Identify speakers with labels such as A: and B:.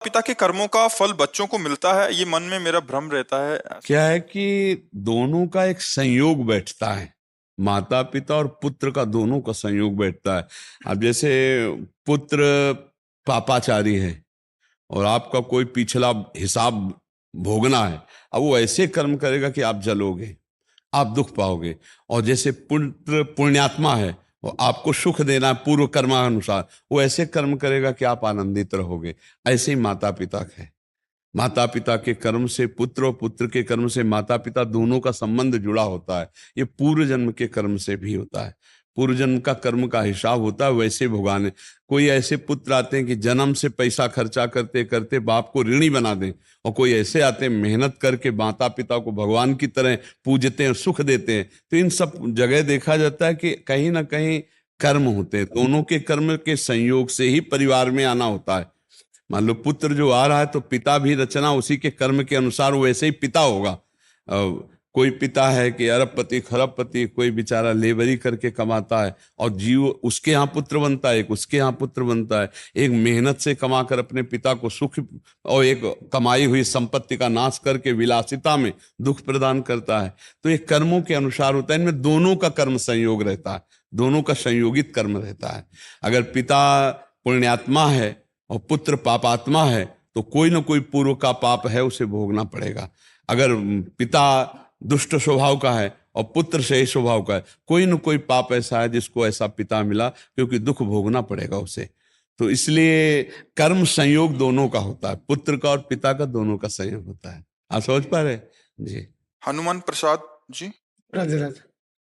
A: पिता के कर्मों का फल बच्चों को मिलता है, ये मन में मेरा भ्रम रहता है।
B: क्या है कि दोनों का एक संयोग बैठता है, माता पिता और पुत्र का दोनों का संयोग बैठता है। अब जैसे पुत्र पापाचारी है और आपका कोई पिछला हिसाब भोगना है, अब वो ऐसे कर्म करेगा कि आप जलोगे, आप दुख पाओगे। और जैसे पुत्र पुण्यात्मा है, वो आपको सुख देना है पूर्व कर्मानुसार, वो ऐसे कर्म करेगा कि आप आनंदित रहोगे। ऐसे ही माता पिता है, माता पिता के कर्म से पुत्र और पुत्र के कर्म से माता पिता, दोनों का संबंध जुड़ा होता है। ये पूर्व जन्म के कर्म से भी होता है, पूर्व जन्म का कर्म का हिसाब होता है वैसे भुगाने। कोई ऐसे पुत्र आते हैं कि जन्म से पैसा खर्चा करते करते बाप को ऋणी बना दें, और कोई ऐसे आते हैं मेहनत करके माता पिता को भगवान की तरह पूजते हैं, सुख देते हैं। तो इन सब जगह देखा जाता है कि कहीं ना कहीं कर्म होते हैं, दोनों के कर्म के संयोग से ही परिवार में आना होता है। मान लो पुत्र जो आ रहा है तो पिता भी रचना उसी के कर्म के अनुसार वैसे ही पिता होगा। कोई पिता है कि अरबपति खरबपति, कोई बेचारा लेबरी करके कमाता है और जीव उसके यहाँ पुत्र बनता है, एक उसके यहाँ पुत्र बनता है। एक मेहनत से कमाकर अपने पिता को सुख, और एक कमाई हुई संपत्ति का नाश करके विलासिता में दुख प्रदान करता है। तो ये कर्मों के अनुसार होता है, इनमें दोनों का कर्म संयोग रहता है, दोनों का संयोगित कर्म रहता है। अगर पिता पुण्यात्मा है और पुत्र पापात्मा है तो कोई ना कोई पूर्व का पाप है, उसे भोगना पड़ेगा। अगर पिता दुष्ट स्वभाव का है और पुत्र सही स्वभाव का है, कोई ना कोई पाप ऐसा है जिसको ऐसा पिता मिला, क्योंकि दुख भोगना पड़ेगा उसे। तो इसलिए कर्म संयोग दोनों का होता है, पुत्र का और पिता का दोनों का संयोग होता है। आप समझ पा रहे जी?
A: हनुमान प्रसाद जी।
C: राधे राधे।